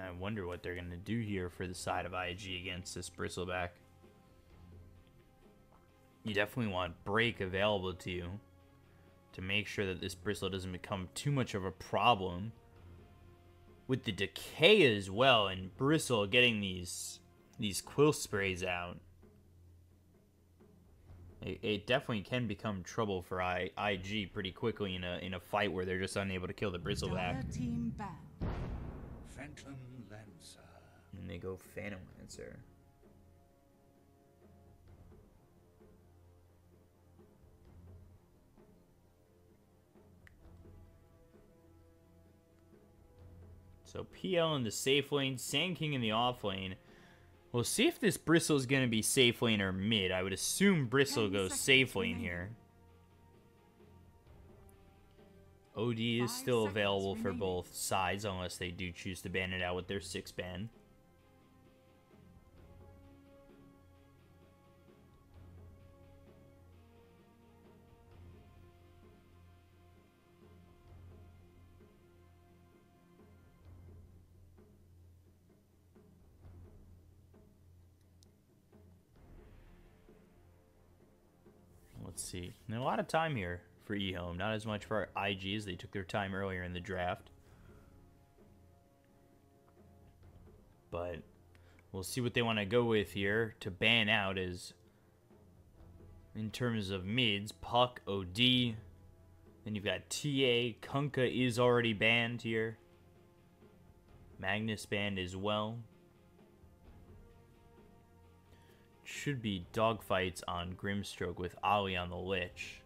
I wonder what they're going to do here for the side of IG against this Bristleback. You definitely want break available to you to make sure that this Bristle doesn't become too much of a problem. With the decay as well, and Bristle getting these quill sprays out, it definitely can become trouble for IG pretty quickly in a fight where they're just unable to kill the Bristleback. And they go Phantom Lancer. So PL in the safe lane, Sand King in the off lane. We'll see if this Bristle is going to be safe lane or mid. I would assume Bristle goes safe lane here. OD is still available for both sides unless they do choose to ban it out with their 6-ban. Let's see. And a lot of time here for EHOME. Not as much for IG as they took their time earlier in the draft. But we'll see what they want to go with here to ban out is in terms of mids, Puck, OD. Then you've got TA. Kunkka is already banned here. Magnus banned as well. Should be dogfights on Grimstroke with Ollie on the Lich.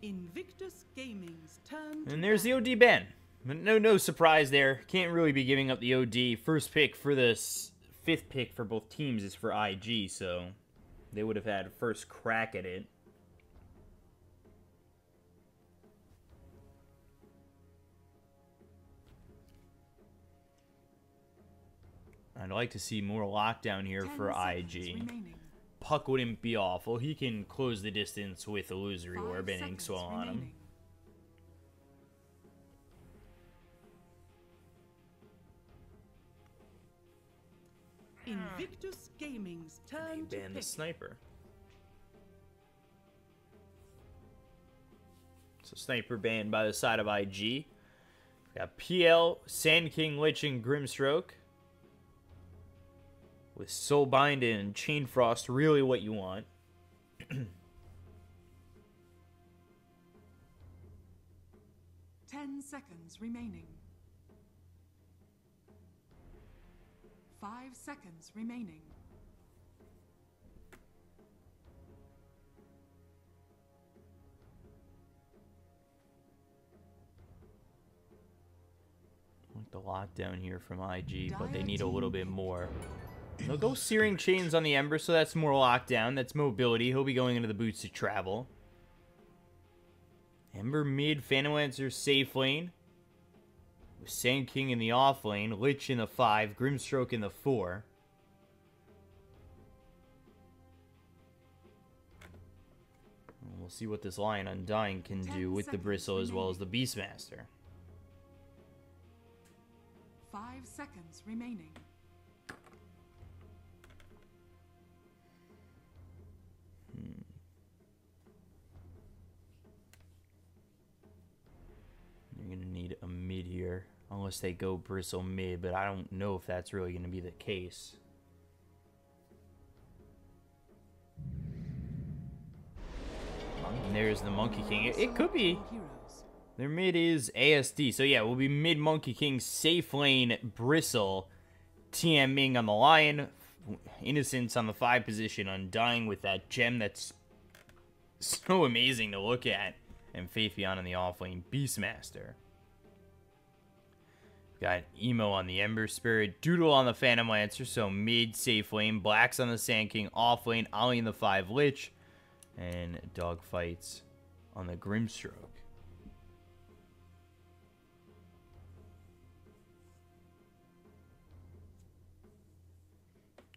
Invictus Gaming's turn. And there's the OD ban. No surprise there. Can't really be giving up the OD. First pick for this 5th pick for both teams is for IG, so they would have had first crack at it. I'd like to see more lockdown here for IG. Puck wouldn't be awful. He can close the distance with Illusory Orb and Inkswell on him. Invictus Gaming's turn to ban the Sniper. So Sniper banned by the side of IG. We got PL, Sand King, Lich, and Grimstroke. With Soulbind and Chain Frost, really what you want. 10 seconds remaining. 5 seconds remaining. Like the lockdown here from IG, but they need a little bit more. They'll go Searing Chains on the Ember, so that's more lockdown. That's mobility. He'll be going into the boots to travel. Ember mid, Phantom Lancer safe lane. With Sand King in the off lane, Lich in the 5, Grimstroke in the 4. And we'll see what this Lion Undying can do with the Bristle as well as the Beastmaster. 5 seconds remaining. You're going to need a mid here, unless they go Bristle mid, but I don't know if that's really going to be the case. And there's the Monkey King. It could be. Their mid is ASD. So yeah, we'll be mid Monkey King, safe lane, Bristle, TM Ming on the Lion, Innocence on the 5 position, Undying with that gem that's so amazing to look at, and Faith Beyond on the off lane, Beastmaster. Got Emo on the Ember Spirit, Doodle on the Phantom Lancer, so mid safe lane, Blacks on the Sand King, off lane, Ollie in the 5 Lich, and dogfights on the Grimstroke.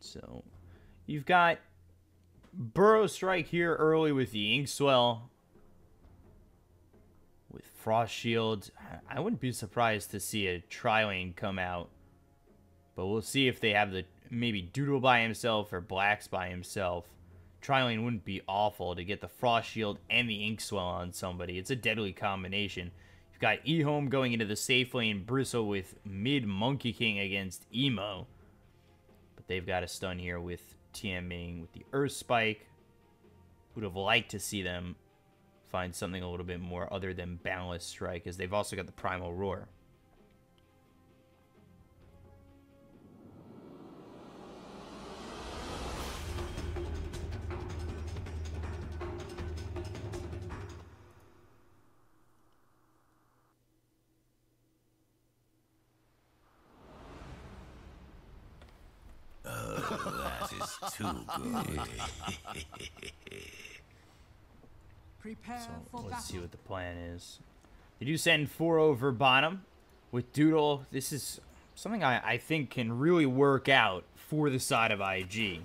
So, you've got Burrow strike here early with the Inkswell. With Frost Shield, I wouldn't be surprised to see a Tri-Lane come out. But we'll see if they have the maybe Doodle by himself or Blacks by himself. Tri-Lane wouldn't be awful to get the Frost Shield and the Inkswell on somebody. It's a deadly combination. You've got EHOME going into the safe lane, Bristle with mid Monkey King against Emo. But they've got a stun here with TMing with the Earth Spike. Would have liked to see them find something a little bit more other than Boundless Strike, as they've also got the Primal Roar. That is too good. Prepare So for let's see battle. what the plan is. They do send 4 over bottom with Doodle. This is something I think can really work out for the side of IG.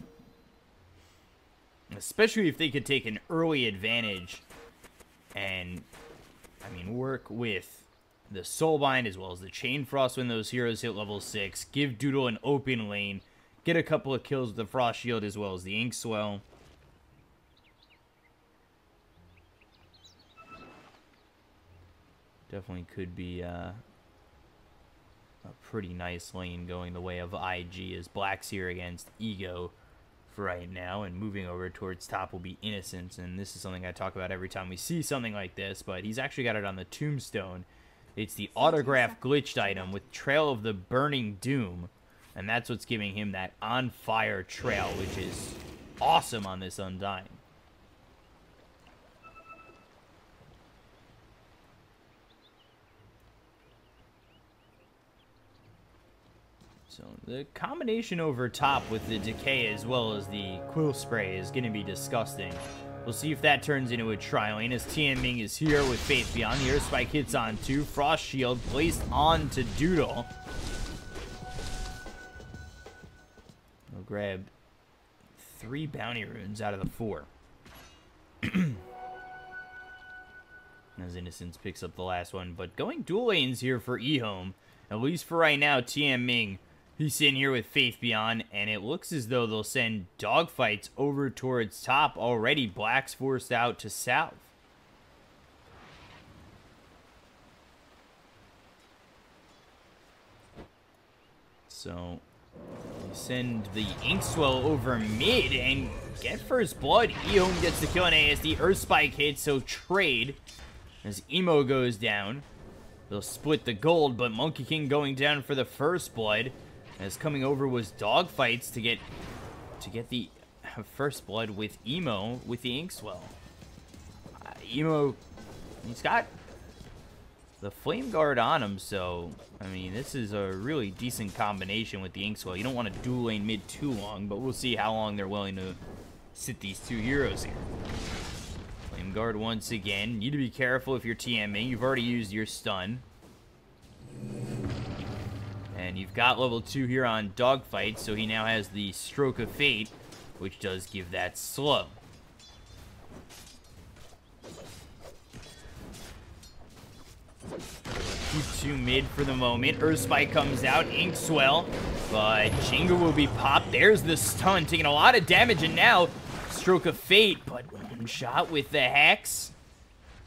Especially if they could take an early advantage and, I mean, work with the Soulbind as well as the Chain Frost when those heroes hit level 6. Give Doodle an open lane. Get a couple of kills with the Frost Shield as well as the Inkswell. Definitely could be a pretty nice lane going the way of IG, as Black's here against Ego for right now, and moving over towards top will be Innocence, and this is something I talk about every time we see something like this, but he's actually got it on the tombstone. It's the autograph glitched item with Trail of the Burning Doom, and that's what's giving him that on fire trail, which is awesome on this Undying. So the combination over top with the Decay as well as the Quill Spray is going to be disgusting. We'll see if that turns into a Tri-Lane, as Tianming is here with Faith Beyond. The Earth Spike hits on 2. Frost Shield placed on to Doodle. We'll grab 3 bounty runes out of the 4. As Innocence picks up the last one. But going dual lanes here for EHOME. At least for right now, Tianming, he's sitting here with Faith Beyond, and it looks as though they'll send dogfights over towards top already. Black's forced out to south. So, we send the Inkswell over mid and get first blood. EHOME gets the kill on ASD. Earth Spike hits, so trade as Emo goes down. They'll split the gold, but Monkey King going down for the first blood. As coming over was dogfights to get the first blood with Emo with the Inkswell. Emo, he's got the Flame Guard on him, so I mean this is a really decent combination with the Inkswell. You don't want to dual lane mid too long, but we'll see how long they're willing to sit these 2 heroes here. Flame Guard once again. Need to be careful if you're TMing. You've already used your stun. And you've got level 2 here on Dogfight, so he now has the Stroke of Fate, which does give that slow. Keep 2 mid for the moment. Earth Spike comes out. Inkswell. But Jinga will be popped. There's the stun, taking a lot of damage, and now Stroke of Fate, but one shot with the Hex.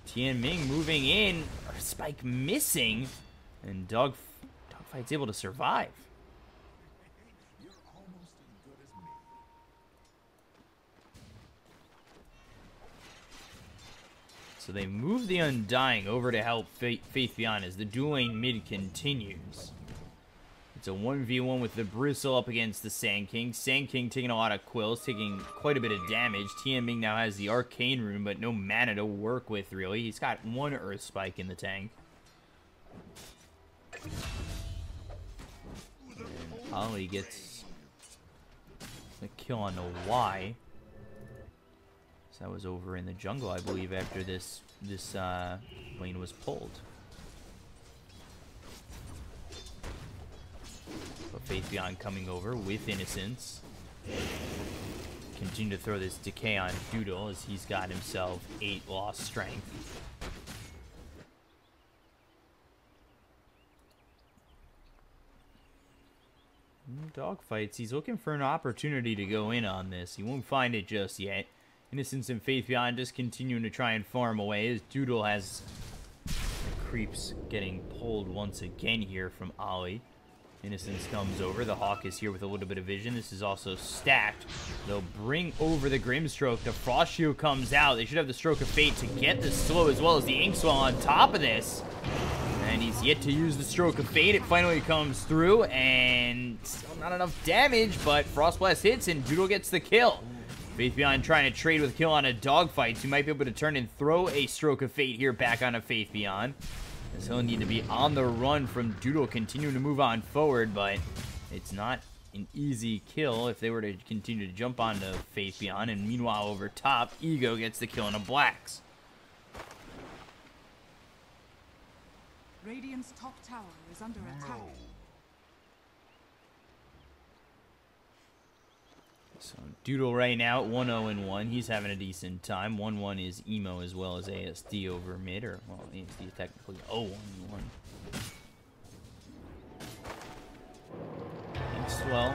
Tianming moving in. Earth Spike missing. And Dogfight's able to survive. So they move the Undying over to help Faith Beyond as the dual lane mid continues. It's a 1v1 with the Bristle up against the Sand King. Sand King taking a lot of quills, taking quite a bit of damage. Tianming now has the Arcane Rune, but no mana to work with, really. He's got 1 Earth Spike in the tank. Ollie gets a kill on the Y. So that was over in the jungle, I believe, after this lane was pulled. But Faith Beyond coming over with Innocence. continue to throw this decay on Doodle as he's got himself 8 lost strength. Dogfights. He's looking for an opportunity to go in on this. He won't find it just yet. Innocence and Faith Beyond just continuing to try and farm away as Doodle has creeps getting pulled once again here from Ollie. Innocence comes over. The Hawk is here with a little bit of vision. This is also stacked. They'll bring over the Grimstroke. The Frost Shield comes out. They should have the Stroke of Fate to get the slow as well as the Inkswell on top of this. And he's yet to use the Stroke of Fate. It finally comes through, and still not enough damage, but Frost Blast hits, and Doodle gets the kill. Faith Beyond trying to trade with a kill on a dogfight, so he might be able to turn and throw a Stroke of Fate here back on a Faith Beyond. As he'll need to be on the run from Doodle, continuing to move on forward, but it's not an easy kill if they were to continue to jump onto Faith Beyond. And meanwhile, over top, Ego gets the kill on a Blacks. Radiant's top tower is under attack. So Doodle right now at 1-0-1. He's having a decent time. 1-1 is Emo as well as ASD over mid, or well, ASD is technically 0-1-1. Inkswell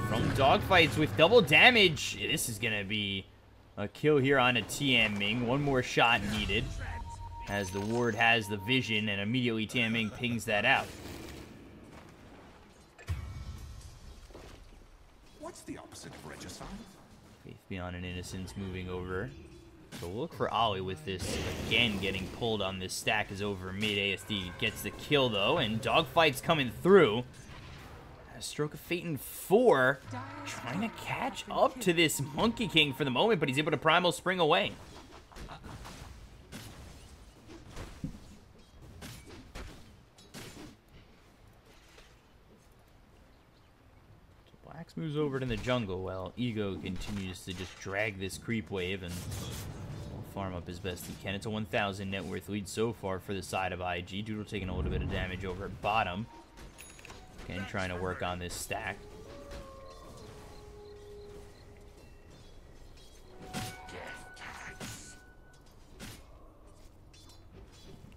from dogfights with double damage. This is gonna be a kill here on a TM Ming. One more shot needed, as the ward has the vision, and immediately TM Ming pings that out. What's the opposite of regicide? Faith Beyond and Innocence moving over. So look for Ollie with this again getting pulled on this stack is over mid. ASD gets the kill though, and dogfights coming through. A Stroke of Fate in 4, trying to catch up to this Monkey King for the moment, but he's able to Primal Spring away. Blacks moves over to the jungle while Ego continues to just drag this creep wave and farm up as best he can. It's a 1,000 net worth lead so far for the side of IG. Doodle taking a little bit of damage over at bottom. Again, trying to work on this stack.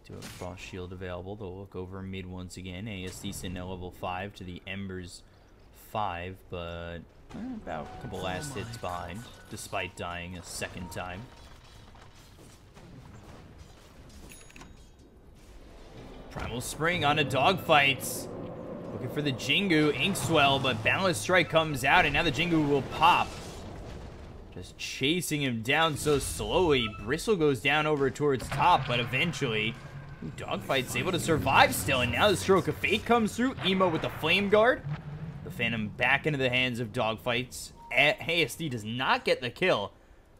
Do a Frost Shield available. They'll look over mid once again. ASD sitting at level 5 to the Embers 5, but about a couple last hits behind, despite dying a second time. Primal Spring on a dogfights. Looking for the Jingu, Inkswell, but Boundless Strike comes out, and now the Jingu will pop. Just chasing him down so slowly. Bristle goes down over towards top, but eventually, dogfight's able to survive still, and now the Stroke of Fate comes through. Emo with the Flame Guard. The Phantom back into the hands of dogfights. ASD does not get the kill,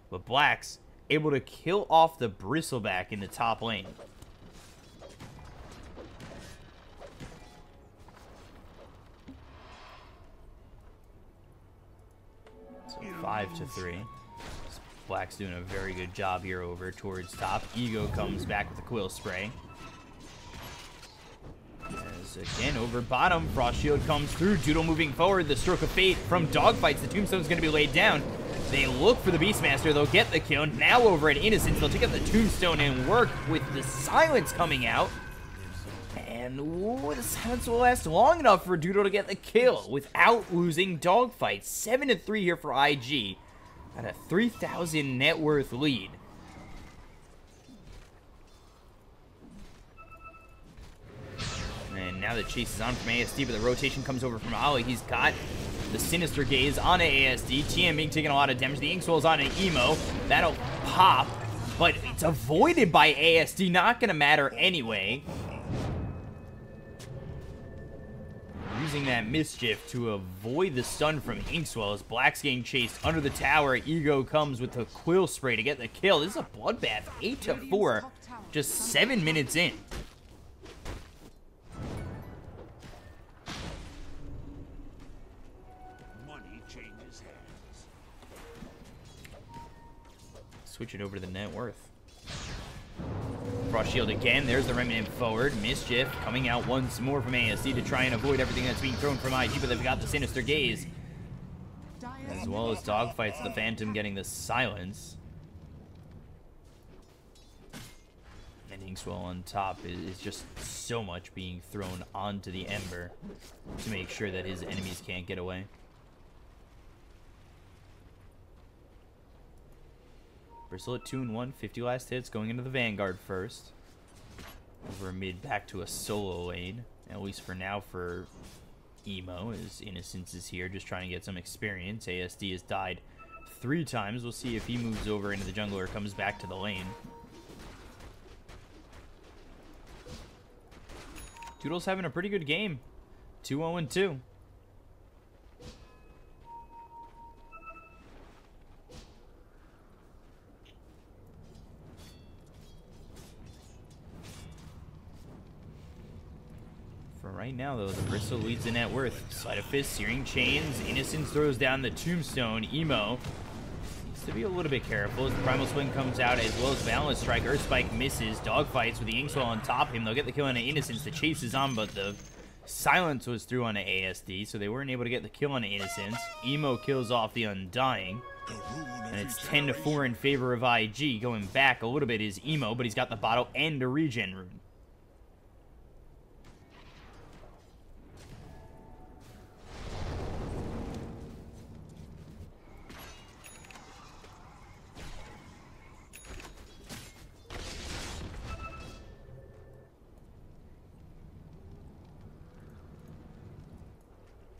but Blacks able to kill off the Bristleback in the top lane. So 5-3. Black's doing a very good job here over towards top. Ego comes back with the Quill Spray. As again, over bottom, Frost Shield comes through. Doodle moving forward. The Stroke of Fate from dogfights. The Tombstone's going to be laid down. They look for the Beastmaster. They'll get the kill. Now over at Innocence, they'll take out the Tombstone and work with the Silence coming out. And ooh, the Silence will last long enough for Doodle to get the kill without losing dogfights. 7-3 here for IG at a 3,000 net worth lead. And now the chase is on from ASD, but the rotation comes over from Ollie. He's got the Sinister Gaze on ASD. TM Ming taking a lot of damage. The Inkswell's on an Emo. That'll pop, but it's avoided by ASD. Not going to matter anyway. Using that Mischief to avoid the stun from Inkswell as Black's getting chased under the tower. Ego comes with the Quill Spray to get the kill. This is a bloodbath. 8-4, just 7 minutes in. Switch it over to the net worth. Frost Shield again. There's the Remnant forward. Mischief coming out once more from ASD to try and avoid everything that's being thrown from IG, but they've got the Sinister Gaze. As well as dogfights, the Phantom getting the silence. And Inkswell on top is just so much being thrown onto the Ember to make sure that his enemies can't get away. Bristle at 2-1, 50 last hits, going into the Vanguard first. Over mid, back to a solo lane, at least for now for Emo, as Innocence is here, just trying to get some experience. ASD has died 3 times. We'll see if he moves over into the jungle or comes back to the lane. Doodle's having a pretty good game. 2-0-2. For right now, though, the Bristle leads the net worth. Sleight of Fist, Searing Chains. Innocence throws down the Tombstone. Emo needs to be a little bit careful as the Primal Swing comes out, as well as Balance Strike. Earth Spike misses. Dogfights with the Inkswell on top of him. They'll get the kill on Innocence. The chase is on, but the silence was through on ASD, so they weren't able to get the kill on Innocence. Emo kills off the Undying. And it's 10-4 in favor of IG. Going back a little bit is Emo, but he's got the bottle and a regen rune.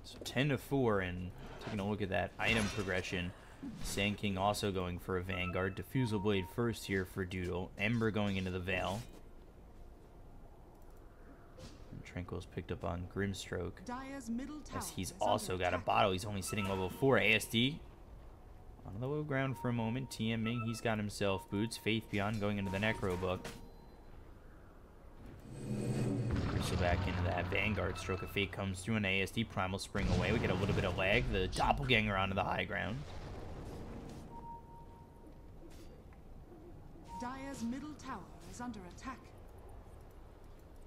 So 10-4, and taking a look at that item progression. Sand King also going for a Vanguard. Diffusal Blade first here for Doodle. Ember going into the Veil. And Tranquil's picked up on Grimstroke, as he's also got a bottle. He's only sitting level 4. ASD on the low ground for a moment. TMing, he's got himself boots. Faith Beyond going into the Necro Book. So back into that Vanguard. Stroke of Fate comes through, an ASD Primal Spring away. We get a little bit of lag. The Doppelganger onto the high ground. Dire's middle tower is under attack.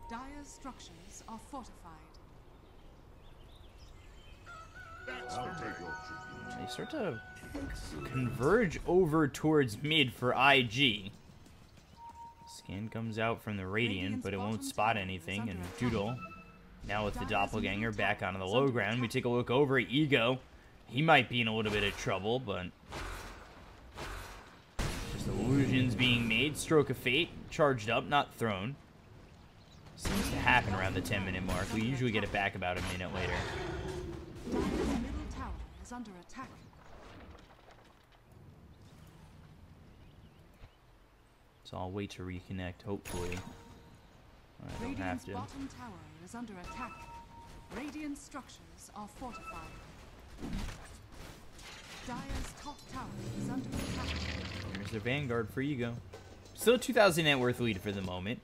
Dire's structures are fortified. They start to converge over towards mid for IG. Scan comes out from the Radiant, but it won't spot anything, and Doodle, now with the Doppelganger, back onto the low ground. We take a look over at Ego. He might be in a little bit of trouble, but just illusions being made. Stroke of Fate, charged up, not thrown. Seems to happen around the 10-minute mark. We usually get it back about a minute later. Dire's middle tower is under attack. So I'll wait to reconnect, hopefully. I don't have to. Bottom tower is under attack. Radiant structures are fortified. Dire's top tower is under attack. There's their Vanguard for Ego. Still a 2,000 net worth lead for the moment.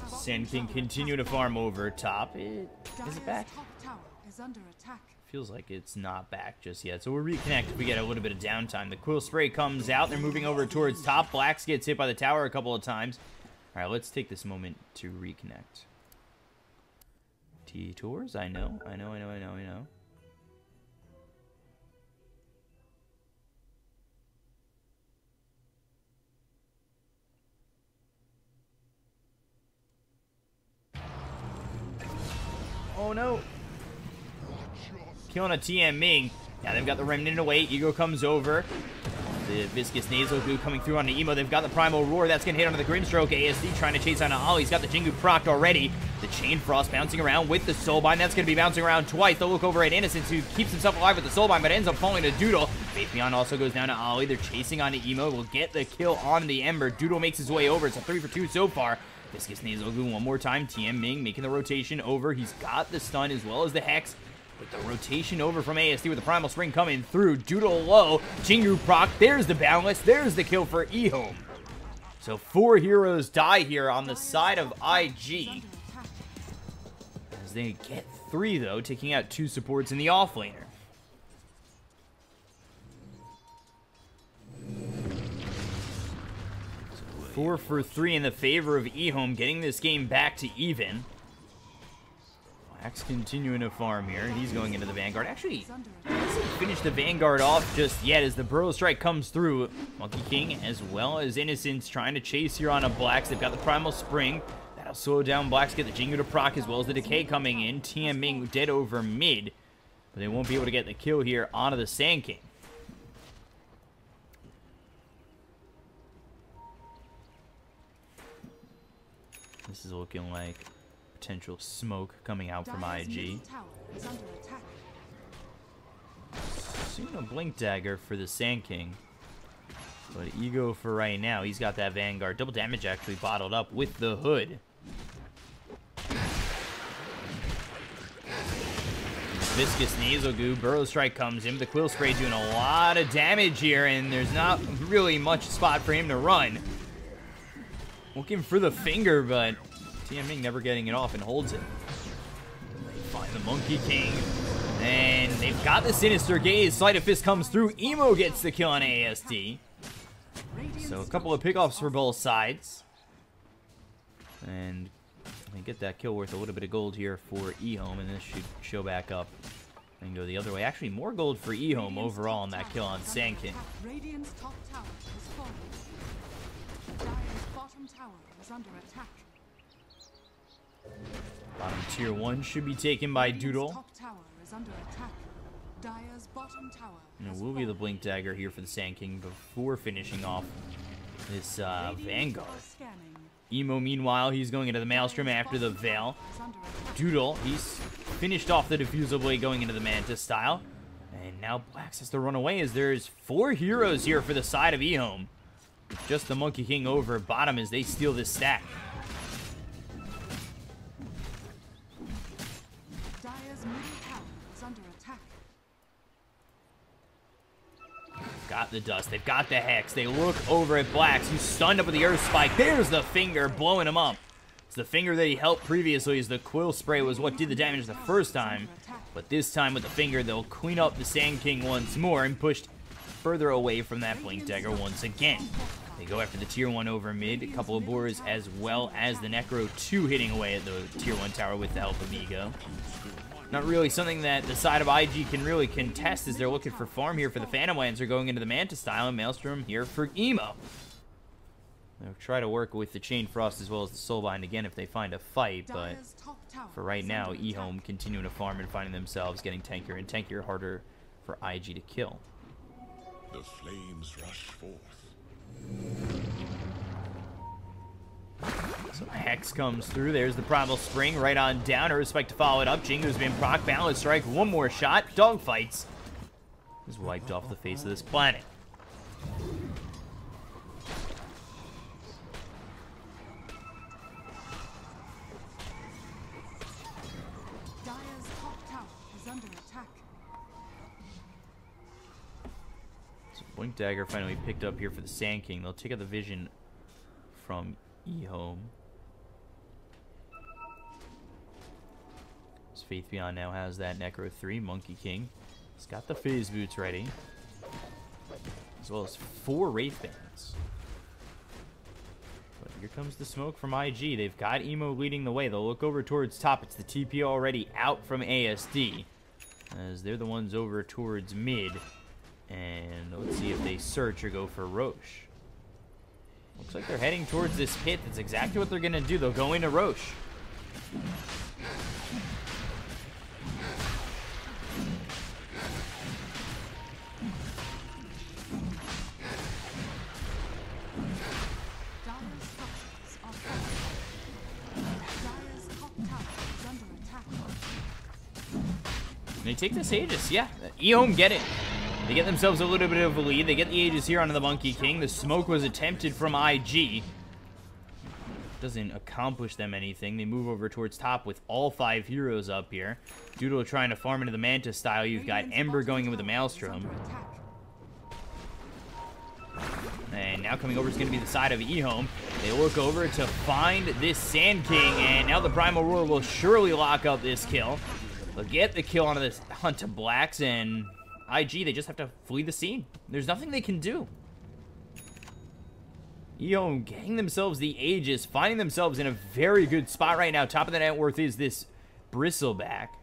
Sand King continue to farm over top. Is it back? Top tower is under attack. Feels like it's not back just yet. So we'll reconnect if we get a little bit of downtime. The Quill Spray comes out. They're moving over towards top. Blacks gets hit by the tower a couple of times. All right, let's take this moment to reconnect. T-Tours, I know. Oh no. Killing a TM Ming. Now they've got the Remnant away. Ego comes over. The Viscous Nasal Goo coming through onto Emo. They've got the Primal Roar. That's going to hit onto the Grimstroke. ASD trying to chase onto Ollie. He's got the Jingu procced already. The Chain Frost bouncing around with the Soulbind. That's going to be bouncing around twice. They'll look over at Innocence, who keeps himself alive with the Soulbind, but ends up falling to Doodle. Faith Beyond also goes down to Ollie. They're chasing onto Emo. Will get the kill on the Ember. Doodle makes his way over. It's a 3 for 2 so far. Viscous Nasal Goo one more time. TM Ming making the rotation over. He's got the stun as well as the Hex. With the rotation over from ASD with the Primal Spring coming through. Doodle low. Jingu proc. There's the balance. There's the kill for EHOME. So 4 heroes die here on the side of IG. As they get 3, though, taking out 2 supports in the offlaner. So 4 for 3 in the favor of EHOME, getting this game back to even. Black's continuing to farm here. He's going into the Vanguard. Actually, doesn't finish the Vanguard off just yet as the Burrow Strike comes through. Monkey King as well as Innocence trying to chase here on a Blacks. They've got the Primal Spring. That'll slow down Blacks, get the Jingu to proc as well as the Decay coming in. TMing dead over mid. But they won't be able to get the kill here onto the Sand King. This is looking like potential smoke coming out from IG. Seeing a Blink Dagger for the Sand King. But Ego for right now. He's got that Vanguard. Double damage actually bottled up with the Hood. Viscous Nasal Goo. Burrow Strike comes in. The Quill Spray doing a lot of damage here. And there's not really much spot for him to run. Looking for the finger, but TMing never getting it off and holds it. They find the Monkey King. And they've got the Sinister Gaze. Sleight of Fist comes through. Emo gets the kill on ASD. So a couple of pickoffs for both sides. And they get that kill worth a little bit of gold here for EHOME. And this should show back up and go the other way. Actually, more gold for EHOME overall on that kill on Sand King. Radiant's top tower is falling. Dire's bottom tower is under attack. Bottom tier 1 should be taken by Doodle. Top tower is under attack. Dire's bottom tower. And it will be the Blink Dagger here for the Sand King before finishing off this Vanguard. Emo, meanwhile, he's going into the Maelstrom after the Veil. Doodle, he's finished off the Diffusal Blade going into the Manta style. And now Blacks has to run away as there's 4 heroes here for the side of EHOME. With just the Monkey King over bottom as they steal this stack. Dire's middle tower is under attack. Got the Dust. They've got the Hex. They look over at Blacks, who's stunned up with the Earth Spike. There's the Finger blowing him up. It's the Finger that he helped previously as the Quill Spray was what did the damage the first time. But this time with the Finger, they'll clean up the Sand King once more and pushed further away from that Blink Dagger once again. They go after the tier 1 over mid, a couple of boars as well as the Necro 2 hitting away at the tier 1 tower with the help of Ego. Not really something that the side of IG can really contest as they're looking for farm here for the Phantom Lands. They're going into the Manta style and Maelstrom here for Emo. They'll try to work with the Chain Frost as well as the Soulbind again if they find a fight, but for right now, EHOME continuing to farm and finding themselves getting tankier and tankier, harder for IG to kill. The flames rush forth. So Hex comes through. There's the Primal Spring right on down. Earth Spike to follow it up. Jingu's been proc. Balance Strike. One more shot. Dogfights is wiped off the face of this planet. Dire's top tower is under attack. So Blink Dagger finally picked up here for the Sand King. They'll take out the vision from EHOME. Faith Beyond now has that Necro 3. Monkey King. He's got the Phase Boots ready. As well as 4 Wraith Bands. But here comes the smoke from IG. They've got Emo leading the way. They'll look over towards top. It's the TP already out from ASD. As they're the ones over towards mid. And let's see if they search or go for Roche. Looks like they're heading towards this pit. That's exactly what they're going to do. They'll go into Roche. They take this Aegis, yeah. EHOME get it. They get themselves a little bit of a lead. They get the Aegis here onto the Monkey King. The smoke was attempted from IG. Doesn't accomplish them anything. They move over towards top with all 5 heroes up here. Doodle trying to farm into the Manta style. You've got Ember going in with the Maelstrom. And now coming over is going to be the side of EHOME. They look over to find this Sand King. And now the Primal Roar will surely lock up this kill. They'll get the kill onto this hunt to Blacks, and IG, they just have to flee the scene. There's nothing they can do. EHOME getting themselves the Aegis, finding themselves in a very good spot right now. Top of the net worth is this Bristle back.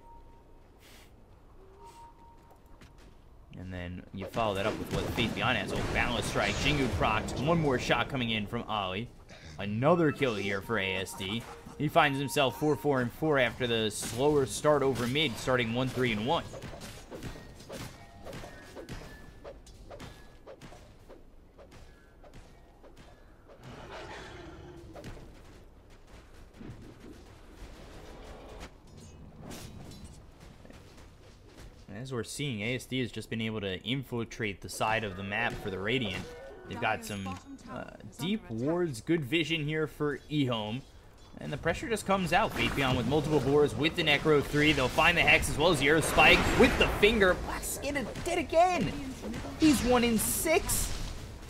And then you follow that up with what Faith Beyond has. Oh, Balance Strike, Jingu procced. One more shot coming in from Ollie. Another kill here for ASD. He finds himself 4-4-4 after the slower start over mid, starting 1-3-1. As we're seeing, ASD has just been able to infiltrate the side of the map for the Radiant. They've got some deep wards, good vision here for EHOME. And the pressure just comes out. Faith Beyond with multiple boars with the Necro 3. They'll find the Hex as well as the Earth Spike with the finger. Black Skin dead again. He's 1 in 6.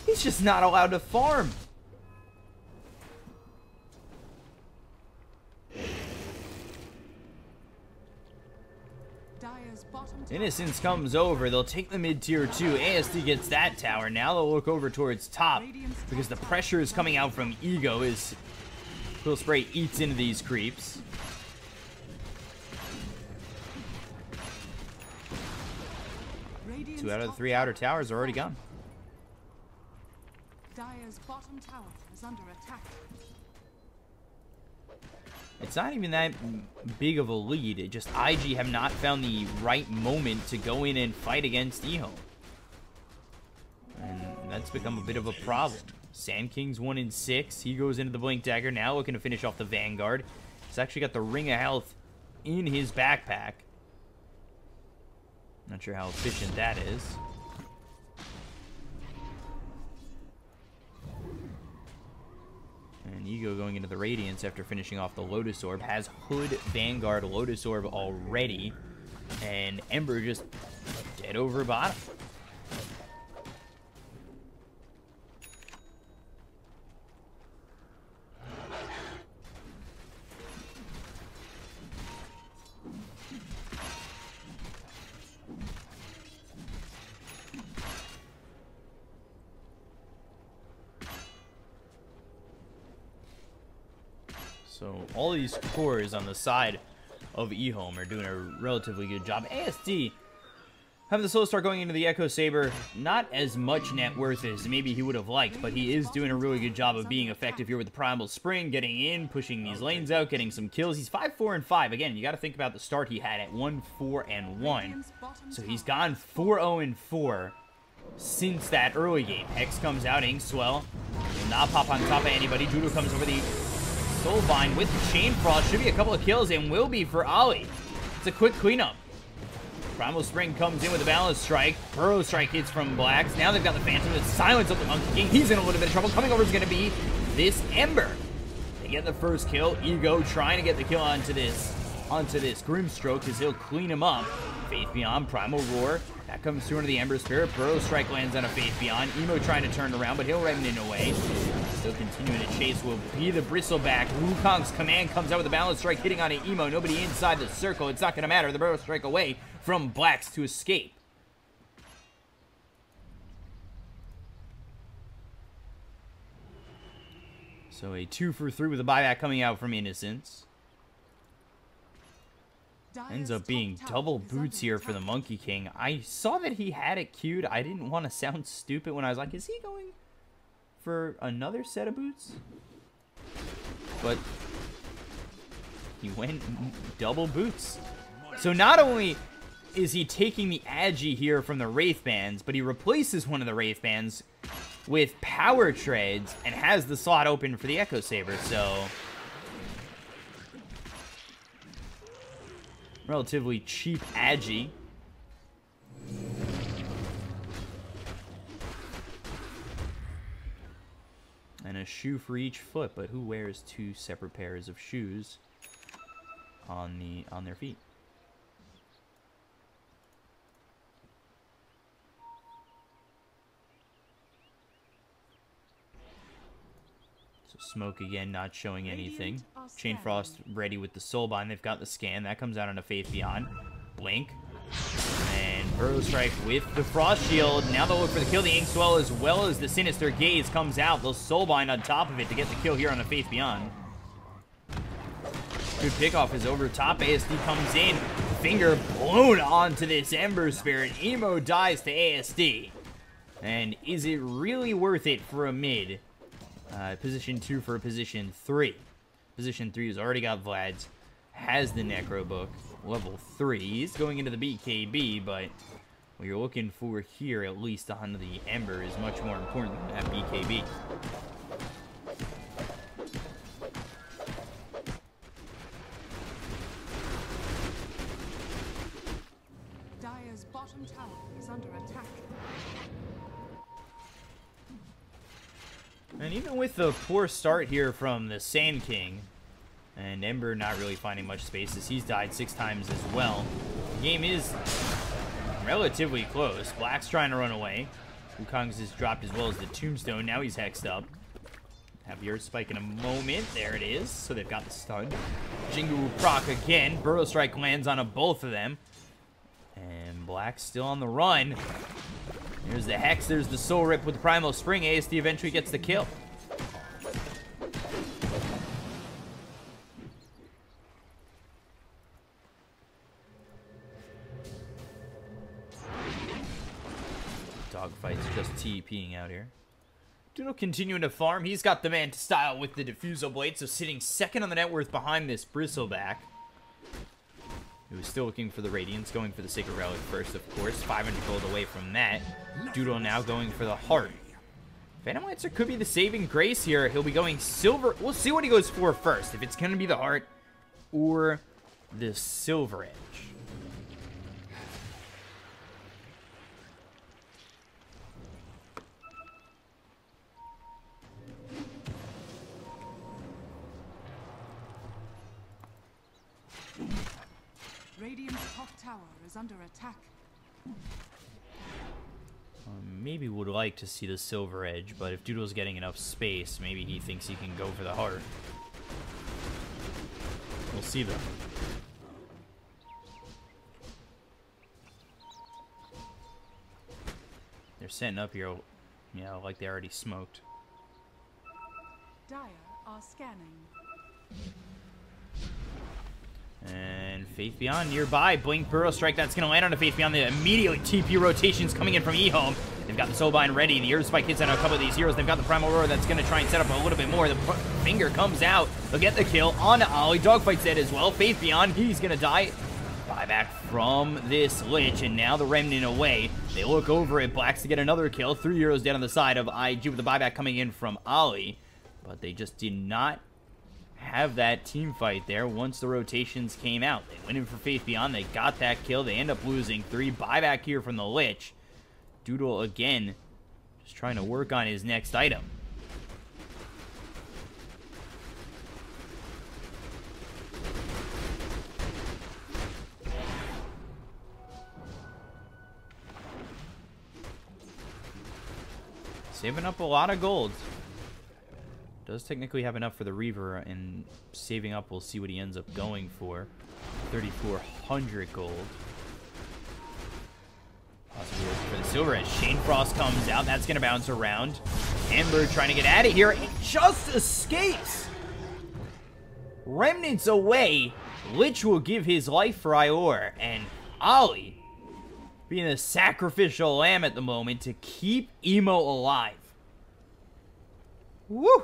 He's just not allowed to farm. Innocence comes over. They'll take the mid tier 2. ASD gets that tower. Now they'll look over towards top because the pressure is coming out from Ego as Quill Spray eats into these creeps. Two out of the 3 outer towers are already gone. Dire's bottom tower is under attack. It's not even that big of a lead. It just IG have not found the right moment to go in and fight against EHOME. And that's become a bit of a problem. Sand King's 1 in 6. He goes into the Blink Dagger, now looking to finish off the Vanguard. He's actually got the Ring of Health in his backpack. Not sure how efficient that is. And Ego going into the Radiance after finishing off the Lotus Orb. Has Hood, Vanguard, Lotus Orb already. And Ember just dead over bottom. So all these cores on the side of EHOME are doing a relatively good job. ASD having the slow start going into the Echo Saber, not as much net worth as maybe he would have liked, but he is doing a really good job of being effective here with the Primal Spring, getting in, pushing these lanes out, getting some kills. He's 5-4-5. Again, you got to think about the start he had at 1-4-1. So he's gone 4-0-4 since that early game. Hex comes out, Inkswell will not pop on top of anybody. Judo comes over the Soulbind with the Chain Frost. Should be a couple of kills and will be for Ollie. It's a quick cleanup. Primal Spring comes in with a Balance Strike. Burrow Strike hits from Blacks. Now they've got the Phantom to silence up the Monkey King. He's in a little bit of trouble. Coming over is going to be this Ember. They get the first kill. Ego trying to get the kill onto this Grimstroke as he'll clean him up. Faith Beyond, Primal Roar. That comes through into the Ember Spirit. Burrow Strike lands on a Faith Beyond. Emo trying to turn around, but he'll remnant away. Still continuing to chase will be the Bristleback. Wukong's command comes out with a Balance Strike hitting on an Emo. Nobody inside the circle. It's not going to matter. The Burrow Strike away from Blacks to escape. So a 2 for 3 with a buyback coming out from Innocence. Ends up being double boots here for the Monkey King. I saw that he had it queued. I didn't want to sound stupid when I was like, is he going for another set of boots? But he went double boots. So not only is he taking the Agi here from the Wraith Bands, but he replaces one of the Wraith Bands with Power Treads and has the slot open for the Echo Saber. So relatively cheap Agi. And a shoe for each foot, but who wears 2 separate pairs of shoes on their feet? So Smoke again not showing anything. Chain Frost ready with the Soulbind. They've got the scan. That comes out on a Faith Beyond. Blink. And Burrow Strike with the Frost Shield. Now they'll look for the kill. The Inkswell as well as the Sinister Gaze comes out. They'll Soulbind on top of it to get the kill here on the Faith Beyond. Good pickoff is over top. ASD comes in. Finger blown onto this Ember Spirit. Emo dies to ASD. And is it really worth it for a mid? Position 2 for position 3. Position 3 has already got Vlad's. Has the Necro Book. Level 3. He's going into the BKB, but what you're looking for here, at least on the Ember, is much more important than that BKB. Dire's bottom tower is under attack. And even with the poor start here from the Sand King, and Ember not really finding much space as he's died 6 times as well, the game is relatively close. Black's trying to run away. Wukong's has dropped as well as the Tombstone. Now he's hexed up. Have the Earth Spike in a moment. There it is. So they've got the stun. Jingu will proc again. Burrow Strike lands on both of them. And Black's still on the run. There's the Hex. There's the Soul Rip with the Primal Spring. ASD eventually gets the kill. Dogfight's just TPing out here. Doodle continuing to farm. He's got the man to style with the Diffusal Blade, so sitting second on the net worth behind this Bristleback. He was still looking for the Radiance, going for the Sacred Relic first, of course. 500 gold away from that. Doodle now going for the Heart. Phantom Lancer could be the saving grace here. He'll be going Silver. We'll see what he goes for first. If it's going to be the Heart or the Silver Edge. Radiant's top tower is under attack. Maybe would like to see the Silver Edge, but if Doodle's getting enough space, maybe he thinks he can go for the Heart. We'll see, though. They're setting up here, you know, like they already smoked. Dire are scanning. And Faith Beyond nearby. Blink Burrow Strike. That's going to land on a Faith Beyond. The immediately TP rotations coming in from EHOME. They've got the Soulbind ready. The Earth Spike hits on a couple of these heroes. They've got the Primal Roar that's going to try and set up a little bit more. The finger comes out. They'll get the kill on Ollie. Dogfight's dead as well. Faith Beyond. He's going to die. Buyback from this Lich. And now the Remnant away. They look over at Blacks to get another kill. 3 heroes down on the side of IG with the buyback coming in from Ollie. But they just did not have that team fight there once the rotations came out. They went in for Faith Beyond. They got that kill. They end up losing 3. Buyback here from the Lich. Doodle again just trying to work on his next item. Saving up a lot of gold. Does technically have enough for the Reaver, and saving up, we'll see what he ends up going for. 3,400 gold. Possibly for the Silver Edge. Shane Frost comes out. That's going to bounce around. Ember trying to get out of here. It just escapes. Remnants away. Lich will give his life for Ior. And Ollie being a sacrificial lamb at the moment to keep Emo alive. Woo!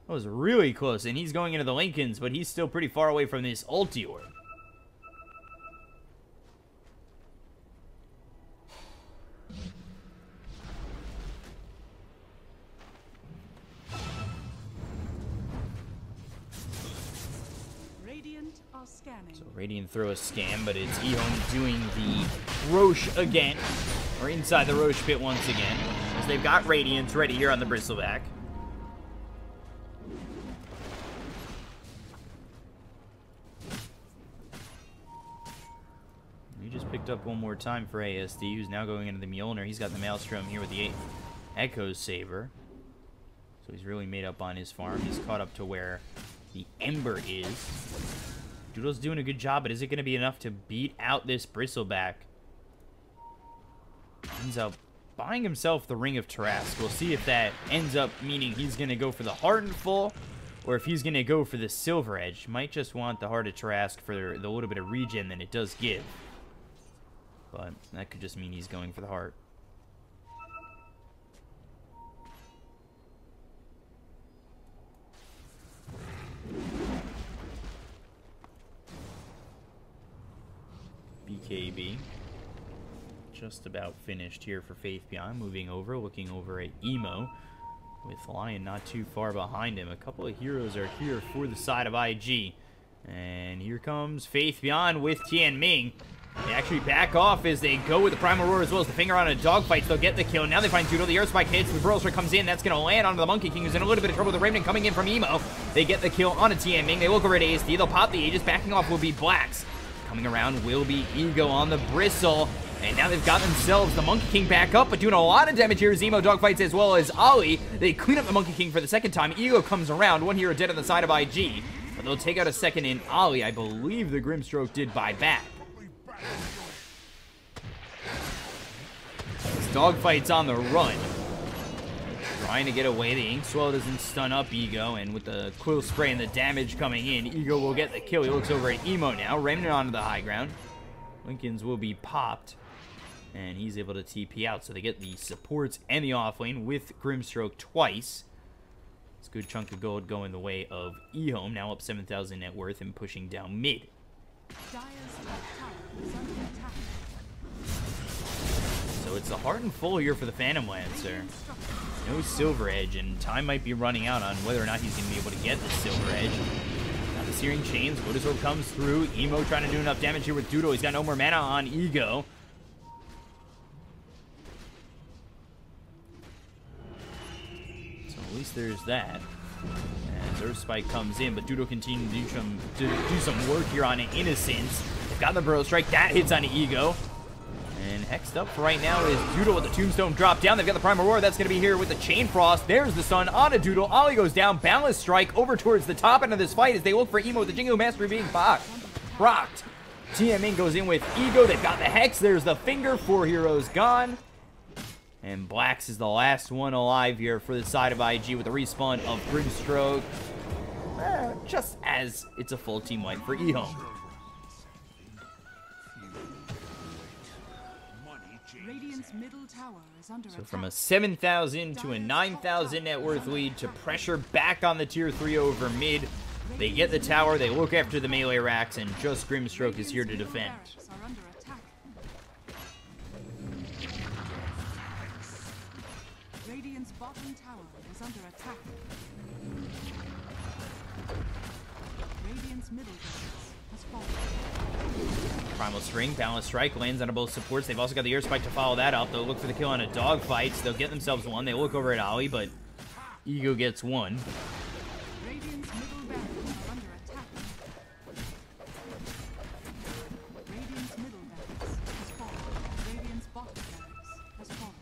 That was really close, and he's going into the Lincolns, but he's still pretty far away from this ulti orb. Radiant are scanning. So Radiant throw a scam, but it's EHOME doing the Roche again. Or inside the Roche pit once again. As they've got Radiance ready here on the Bristleback. He just picked up one more time for ASD, who's now going into the Mjolnir. He's got the Maelstrom here with the Echo Saber. So he's really made up on his farm. He's caught up to where the Ember is. Doodle's doing a good job, but is it going to be enough to beat out this Bristleback? Ends up buying himself the Ring of Tarask. We'll see if that ends up meaning he's going to go for the Heart in full, or if he's going to go for the Silver Edge, might just want the Heart of Trask for the little bit of regen that it does give. But that could just mean he's going for the Heart. BKB. Just about finished here for Faith Beyond. Moving over, looking over at Emo, with Lion not too far behind him. A couple of heroes are here for the side of IG. And here comes Faith Beyond with Tian Ming. They actually back off as they go with the Primal Roar as well as the finger on a dogfight. They'll get the kill. Now they find Doodle. The Air Spike hits. The Burrow Strike comes in. That's going to land onto the Monkey King, who's in a little bit of trouble with the Remnant coming in from Emo. They get the kill on a Tian Ming. They look over at ASD. They'll pop the Aegis. Backing off will be Blacks. Coming around will be Ego on the Bristle. And now they've got themselves the Monkey King back up, but doing a lot of damage here as Emo dogfights as well as Ollie. They clean up the Monkey King for the second time. Ego comes around. One hero dead on the side of IG. But they'll take out a second in Ollie. I believe the Grimstroke did buy back. This dogfight's on the run. Trying to get away. The Ink Swell doesn't stun up Ego, and with the Quill Spray and the damage coming in, Ego will get the kill. He looks over at Emo now. Remnant onto the high ground. Lincoln's will be popped, and he's able to TP out. So they get the supports and the offlane with Grimstroke twice. It's a good chunk of gold going the way of EHOME, now up 7,000 net worth and pushing down mid. So it's a Heart and Full here for the Phantom Lancer. No Silver Edge, and time might be running out on whether or not he's going to be able to get the Silver Edge. Now the Searing Chains, Lotus Orb comes through. Emo trying to do enough damage here with Doodle. He's got no more mana on Ego. So at least there's that. As Earth Spike comes in, but Doodle continues to do some work here on Innocence. They've got the Burrow Strike. That hits on Ego. And hexed up for right now is Doodle with the Tombstone drop down. They've got the Primal Roar. That's going to be here with the Chain Frost. There's the stun on a Doodle. Ollie goes down. Balance Strike over towards the top end of this fight as they look for Emo with the Jingle Mastery being procced. Tian Ming goes in with Ego. They've got the Hex. There's the Finger. 4 heroes gone. And Blacks is the last one alive here for the side of IG with the respawn of Grimstroke. Just as it's a full team wipe for EHOME. So from a 7,000 to a 9,000 net worth lead to pressure back on the tier 3 over mid. They get the tower, they look after the melee racks, and just Grimstroke is here to defend. Radiant's bottom tower is under attack. Radiant's middle barracks has fallen. Primal String, Balance Strike, lands on both supports. They've also got the Air Spike to follow that up. They'll look for the kill on a dogfight. So they'll get themselves one. They look over at Ollie, but Ego gets one. Radiant's middle barracks are under attack. Radiant's middle barracks has fallen. Radiant's bottom barracks has fallen.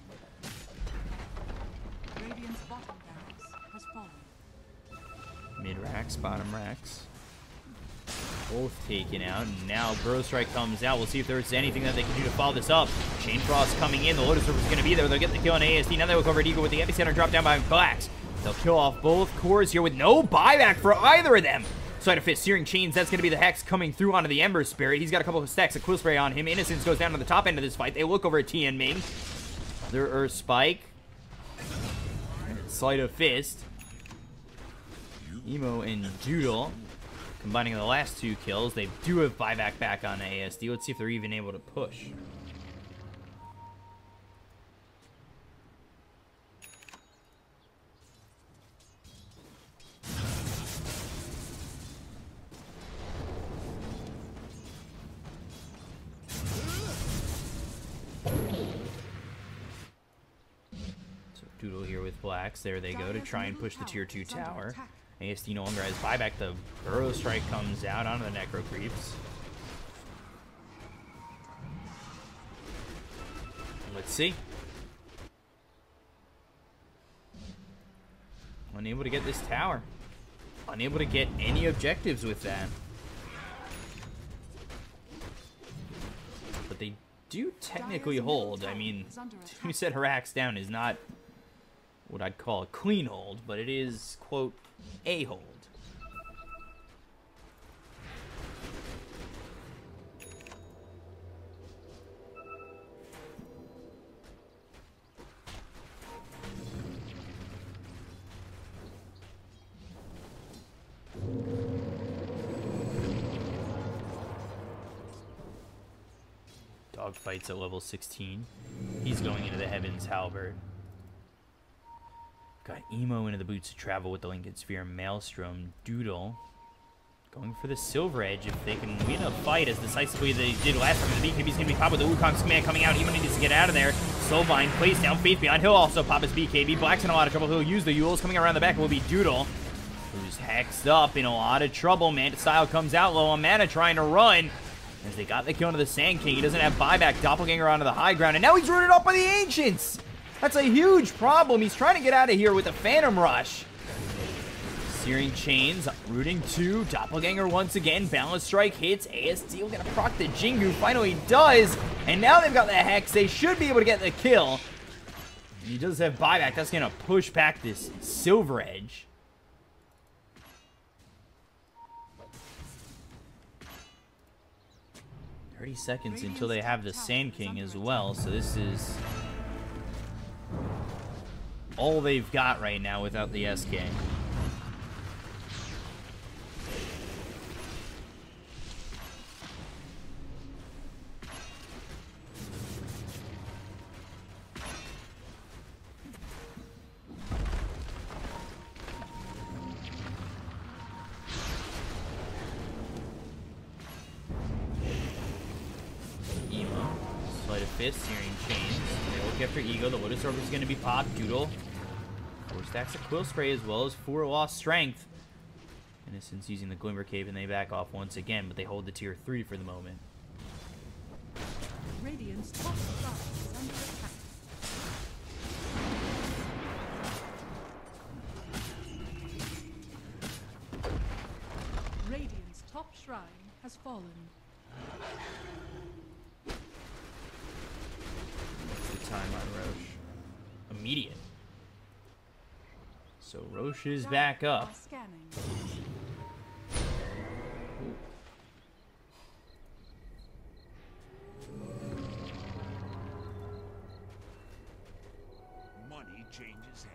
Radiant's bottom barracks has fallen. Mid racks, bottom racks. Both taken out, and now Burrow Strike comes out. We'll see if there's anything that they can do to follow this up. Chain Frost coming in. The Lotus Orb is going to be there. They'll get the kill on ASD. Now they look over at Eagle with the Epicenter drop down by Blacks. They'll kill off both cores here with no buyback for either of them. Sleight of Fist, Searing Chains. That's going to be the Hex coming through onto the Ember Spirit. He's got a couple of stacks of Quill Spray on him. Innocence goes down to the top end of this fight. They look over at Tian Ming. Their Earth Spike. Sleight of Fist. Emo and Doodle combining the last 2 kills. They do have buyback back on ASD. Let's see if they're even able to push. So Doodle here with Blacks. There they go to try and push the tier 2 tower. ASD no longer has buyback. The Burrow Strike comes out onto the Necro Creeps. Let's see. Unable to get this tower. Unable to get any objectives with that. But they do technically hold. I mean, 2-set Harax down is not what I'd call a clean hold, but it is, quote, a hold. dogfights at level 16. He's going into the Heaven's Halberd. Got Emo into the Boots of Travel with the Lincoln Sphere. Maelstrom, Doodle. Going for the Silver Edge if they can win a fight as decisively as they did last time. The BKB's going to be popped with the Wukong's command coming out. Emo needs to get out of there. Soulbind plays down Faith Beyond. He'll also pop his BKB. Black's in a lot of trouble. He'll use the Yules. Coming around the back will be Doodle, who's hexed up in a lot of trouble. Manta Style comes out low on mana, trying to run. As they got the kill into the Sand King. He doesn't have buyback. Doppelganger onto the high ground. And now he's rooted up by the Ancients. That's a huge problem. He's trying to get out of here with a Phantom Rush. Searing Chains, rooting 2. Doppelganger once again. Balance Strike hits. ASD will get to proc the Jingu. Finally does. And now they've got the Hex. They should be able to get the kill. And he does have buyback. That's going to push back this Silver Edge. 30 seconds until they have the Sand King as well, so this is all they've got right now without the SK. Fist, Searing Chains. They look after Ego. The Lotus Orb is going to be popped. Doodle. 4 stacks of Quill Spray as well as 4 lost strength. Innocence using the Glimmer Cape, and they back off once again, but they hold the tier 3 for the moment. Radiant's top shrine is under attack. Radiant's top shrine has fallen. Time on Roche. Immediate. So Roche is back up. Money changes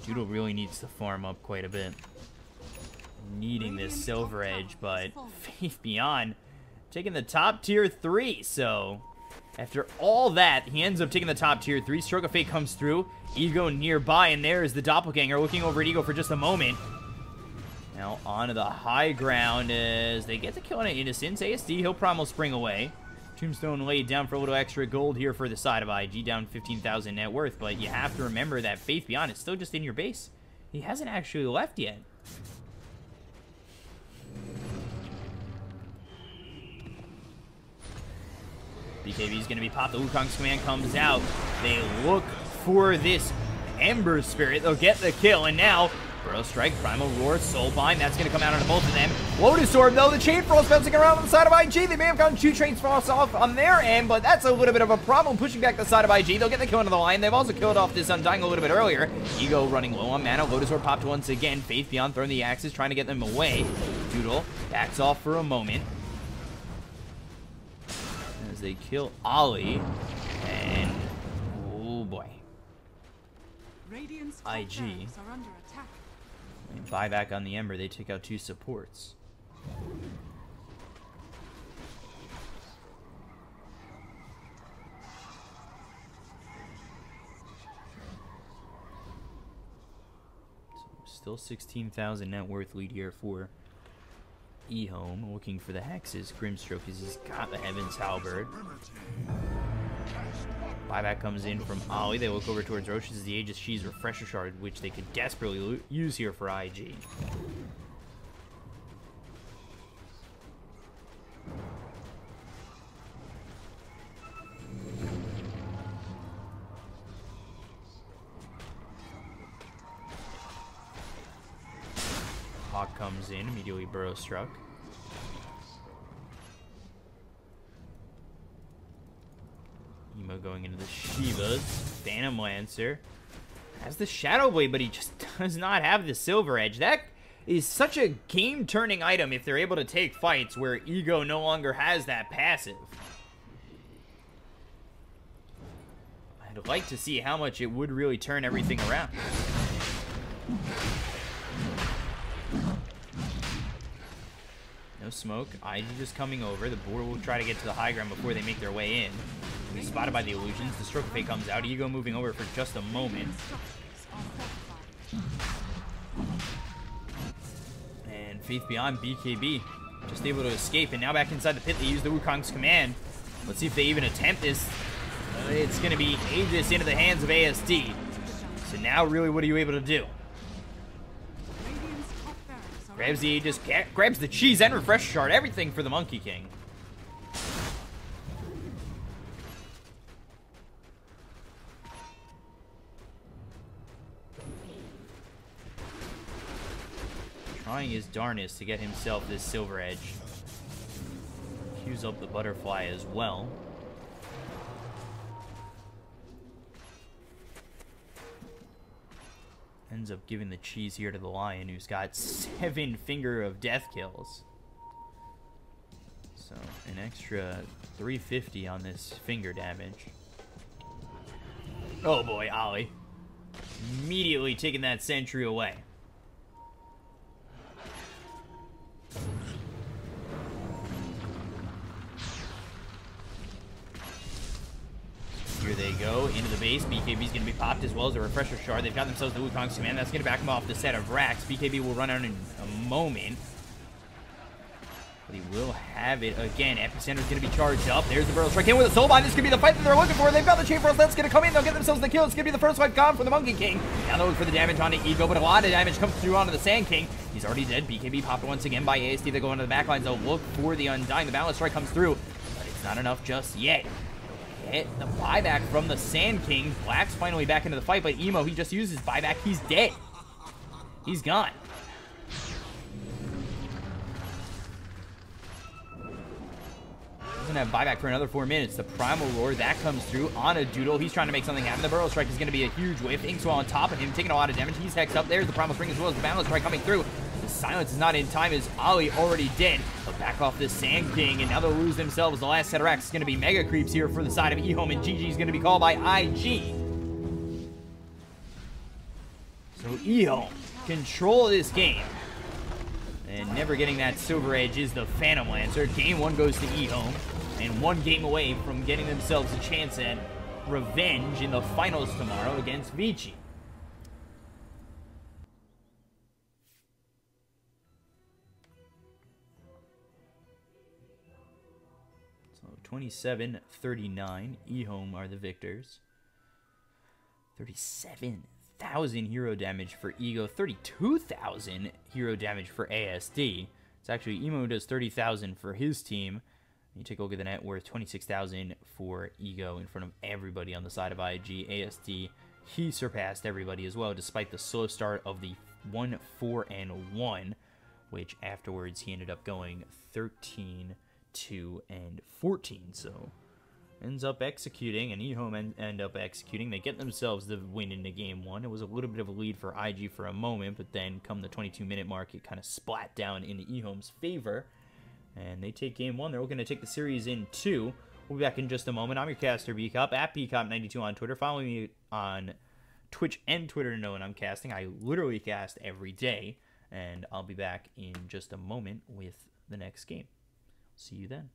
Doodle really needs to farm up quite a bit. Needing this Silver Edge, but Faith Beyond taking the top tier 3, so after all that, he ends up taking the top tier 3. Stroke of Fate comes through. Ego nearby, and there is the Doppelganger looking over at Ego for just a moment. Now onto the high ground as they get the kill on an Innocence. ASD, he'll Primal Spring away. Tombstone laid down for a little extra gold here for the side of IG, down 15,000 net worth. But you have to remember that Faith Beyond is still just in your base. He hasn't actually left yet. BKB is going to be popped. The Wukong's command comes out. They look for this Ember Spirit. They'll get the kill. And now, Burrow Strike, Primal Roar, Soulbind. That's going to come out onto both of them. Lotus Orb, though. The Chain Frost bouncing around on the side of IG. They may have gotten 2 Chain Frosts off on their end, but that's a little bit of a problem pushing back the side of IG. They'll get the kill into the line. They've also killed off this Undying a little bit earlier. Ego running low on mana. Lotus Orb popped once again. Faith Beyond throwing the axes, trying to get them away. Doodle backs off for a moment. As they kill Ollie, and oh boy, IG are under attack. and buyback on the Ember. They take out 2 supports. So still 16,000 net worth lead here for EHOME, looking for the hexes. Grimstroke has just got the Heaven's Halberd. Buyback comes in from Ollie. They look over towards Roche. This is the Aegis She's Refresher Shard, which they could desperately use here for IG. Hawk comes in, immediately Burrow Struck. Emo going into the Shivas. Phantom Lancer has the Shadow Blade, but he just does not have the Silver Edge. That is such a game-turning item if they're able to take fights where Ego no longer has that passive. I'd like to see how much it would really turn everything around. No smoke. IG just coming over. The board will try to get to the high ground before they make their way in. He's spotted by the illusions. The stroke of fate comes out. Ego moving over for just a moment. And Faith Beyond BKB just able to escape. And now back inside the pit, they use the Wukong's command. Let's see if they even attempt this. It's going to be Aegis into the hands of ASD. So now really what are you able to do? Grabs the Aegis, grabs the cheese and refresh shard, everything for the Monkey King. Trying his darnest to get himself this silver edge. Cues up the butterfly as well. Ends up giving the cheese here to the Lion, who's got 7 finger of death kills. So an extra 350 on this finger damage. Oh boy, Ollie. Immediately taking that sentry away. Here they go, into the base. BKB's going to be popped as well as a refresher shard. They've got themselves the Wukong's command. That's going to back them off the set of racks. BKB will run out in a moment. But he will have it again. Epicenter's going to be charged up. There's the Burrow Strike in with a soul bind. This could be the fight that they're looking for. They've got the Chain Force. That's going to come in. They'll get themselves the kill. It's going to be the first fight gone for the Monkey King. Now they'll look for the damage onto Ego, but a lot of damage comes through onto the Sand King. He's already dead. BKB popped once again by ASD. They go into the backlines. They'll look for the Undying. The Balance Strike comes through, but it's not enough just yet. Hit the buyback from the Sand King. Black's finally back into the fight, but Emo, he just used his buyback. He's dead. He's gone. Doesn't have buyback for another 4 minutes. The Primal Roar, that comes through on a Doodle. He's trying to make something happen. The Burrow Strike is going to be a huge whiff. Inkswell on top of him, taking a lot of damage. He's hexed up. There's the Primal Spring as well as the Balance Strike coming through. The silence is not in time as Ollie already dead. But back off this Sand King, and now they'll lose themselves. The last set of racks is going to be Mega Creeps here for the side of EHOME, and GG is going to be called by IG. So EHOME control this game. And never getting that silver edge is the Phantom Lancer. Game 1 goes to EHOME, and 1 game away from getting themselves a chance at revenge in the finals tomorrow against Vici. So 27-39, EHOME are the victors. 37,000 hero damage for Ego, 32,000 hero damage for ASD. It's actually Emo does 30,000 for his team. You take a look at the net worth, 26,000 for Ego in front of everybody on the side of IG. ASD, he surpassed everybody as well, despite the slow start of the 1-4-1, which afterwards he ended up going 13-2-14. So ends up executing, and EHOME end up executing. They get themselves the win into game 1. It was a little bit of a lead for IG for a moment, but then come the 22-minute mark, it kind of splat down into EHOME's favor. And they take game 1. They're looking to take the series in 2. We'll be back in just a moment. I'm your caster, Bkop, at Bkop92 on Twitter. Follow me on Twitch and Twitter to know when I'm casting. I literally cast every day. And I'll be back in just a moment with the next game. See you then.